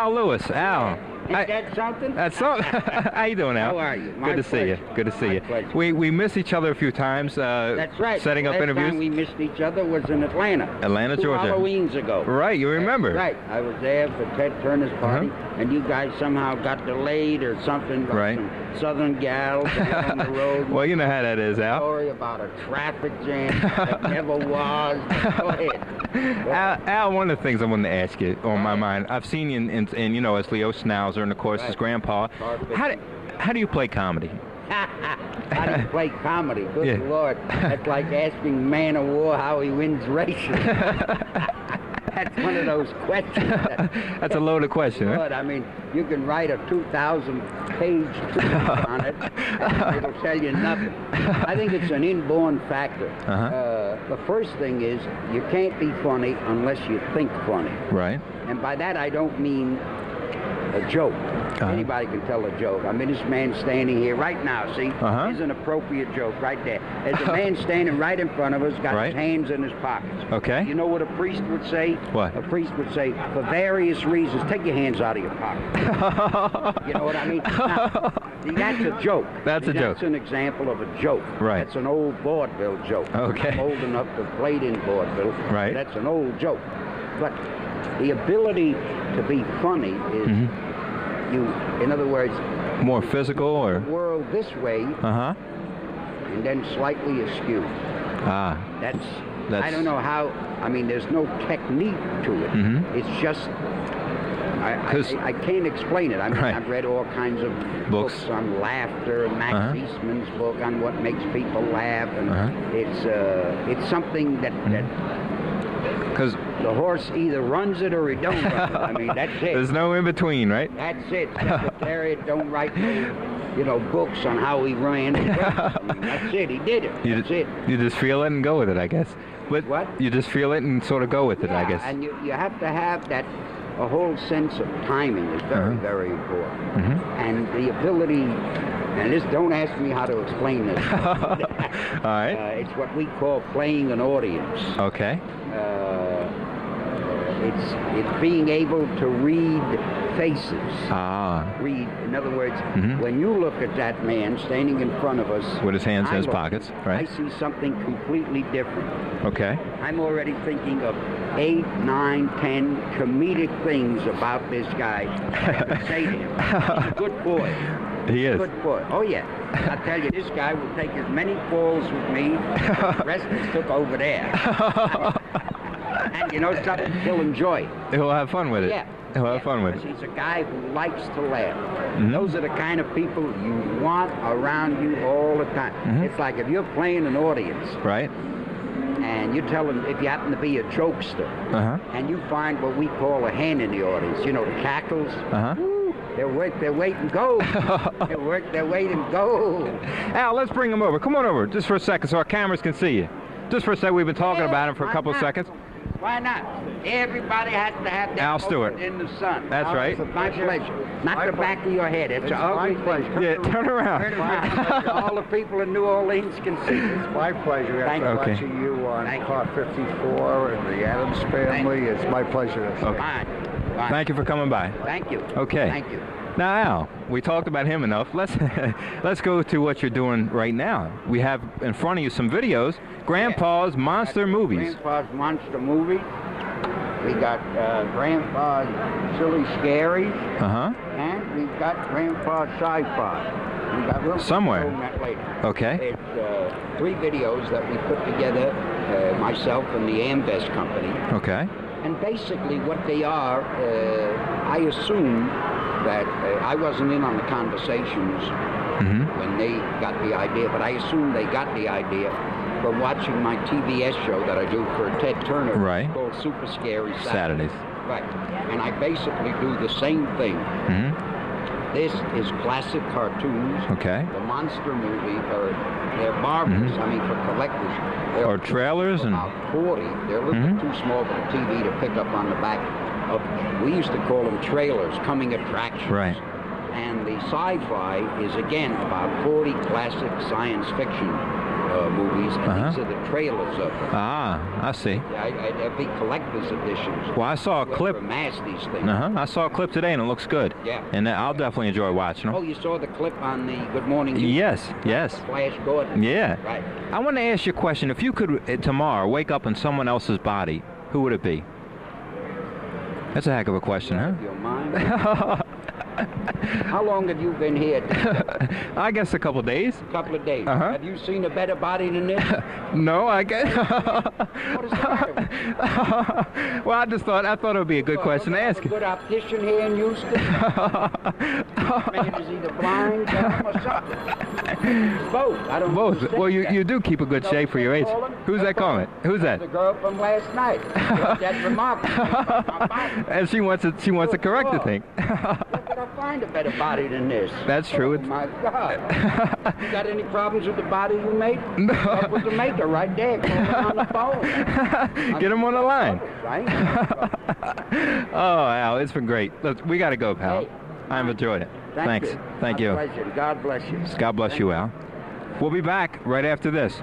Al Lewis. Al. Is that something? That's something. How you doing, Al? How are you? Good to see you. Good to see you. Pleasure. We missed each other a few times. That's right. Setting up interviews. Last time we missed each other was in Atlanta. Atlanta, Two Georgia. Halloweens ago. Right, you remember. Right. I was there for Ted Turner's party, and you guys somehow got delayed or something. Right. Some Southern gals on the road. Well, you know how that is, Al. Story about a traffic jam that never was. Go ahead. Al, one of the things I wanted to ask you on my mind, I've seen you in you know, as Leo Schnauzer and of course his grandpa. How do you play comedy? How do you play comedy? Good Lord. That's like asking Man of War how he wins races. That's one of those questions. That's a loaded question, huh? I mean, you can write a 2,000-page treatise on it, and it'll tell you nothing. I think it's an inborn factor. The first thing is you can't be funny unless you think funny. Right. And by that I don't mean a joke. Anybody can tell a joke. I mean, this man standing here right now, see, is an appropriate joke right there. There's a man standing right in front of us, got his hands in his pockets. Okay. You know what a priest would say? What? A priest would say, for various reasons, take your hands out of your pocket. You know what I mean? Now, see, that's a joke. That's a joke. That's an example of a joke. Right. That's an old vaudeville joke. Okay. I'm old enough to play in vaudeville. Right. That's an old joke. But the ability to be funny is in other words, more physical or the world this way, and then slightly askew. That's I don't know how. I mean, there's no technique to it. It's just I can't explain it. I mean, I've read all kinds of books on laughter, Max Eastman's book on what makes people laugh, and it's something that because the horse either runs it or he don't run it. I mean, that's it. There's no in between, right? That's it. Secretariat don't write no, books on how he ran it. I mean, that's it. He did it. That's it. You just feel it and go with it, I guess. But what? You just feel it and sort of go with it, I guess. And you have to have that. A whole sense of timing is very, very important. And the ability. And this, don't ask me how to explain this. All right. It's what we call playing an audience. Okay. It's being able to read faces. Read, in other words, when you look at that man standing in front of us with his hands in his pockets, right? I see something completely different. Okay. I'm already thinking of 8, 9, 10 comedic things about this guy I could say to him. He's a good boy. He is. Good boy. Oh, yeah. I tell you, this guy will take as many falls with me as the rest of us took over there. And you know something? He'll enjoy it. He'll have fun with it. Yeah. He'll have fun with it. He's a guy who likes to laugh. Those are the kind of people you want around you all the time. It's like if you're playing an audience. Right. And you tell them, if you happen to be a jokester, and you find what we call a hen in the audience, you know, the cackles. They work their weight and go. They work their weight and go. Al, let's bring him over. Come on over just for a second so our cameras can see you. Just for a second, we've been talking about him for a couple of seconds. Why not? Everybody has to have that Al Stewart. in the sun. That's right. My pleasure. Not the back of your head. It's an ugly pleasure. Yeah, turn around. All the people in New Orleans can see. It's my pleasure after watching you on Car 54 and the Addams Family. It's my pleasure. Fine. Thank you for coming by. Thank you. Okay. Thank you. Now, Al, we talked about him enough. Let's go to what you're doing right now. We have in front of you some videos. Grandpa's Monster Movies. Grandpa's Monster Movies. We got Grandpa's Silly Scary. And we've got Grandpa's Sci-Fi. We got somewhere. That later. Okay. It's 3 videos that we put together, myself and the Amvest Company. Okay. And basically what they are, I assume that I wasn't in on the conversations when they got the idea, but I assume they got the idea from watching my TBS show that I do for Ted Turner called Super Scary Saturdays. Right. And I basically do the same thing. This is classic cartoons. Okay. The Monster Movie, they're marvelous. I mean, for collectors. Or trailers and about 40. They're a little bit too small for the TV to pick up on the back of. We used to call them trailers, coming attractions. Right. And the sci-fi is again about 40 classic science fiction movies, and these are the trailers of them. Ah, I see. There'd be collector's editions. Well, I saw a clip. Amass these things. I saw a clip today, and it looks good. Yeah. And I'll definitely enjoy watching them. Oh, you saw the clip on the Good Morning? Yes, yes. Flash Gordon. Yeah. Right. I want to ask you a question. If you could tomorrow wake up in someone else's body, who would it be? That's a heck of a question, huh? Your mind? How long have you been here? I guess a couple of days. A couple of days. Have you seen a better body than this? No, I guess. What is the matter? Well, I thought it would be a good question to ask. A good optician here in Houston. Man is either blind, dumb, or something. Both. I don't know. Both. Well, you do keep a good shape for your age. Who's that calling? Who's that? The girl from last night. That's remarkable. And she wants to correct the thing. I find a better body than this. That's true. Oh my God. You got any problems with the body you made? No. That was the maker right there. Call him on the phone. Get him on the line. Right? Oh, Al, it's been great. Look, we got to go, pal. Hey, I've enjoyed it. Thanks. You. Thank you. My pleasure. God bless you. God bless you, Al. We'll be back right after this.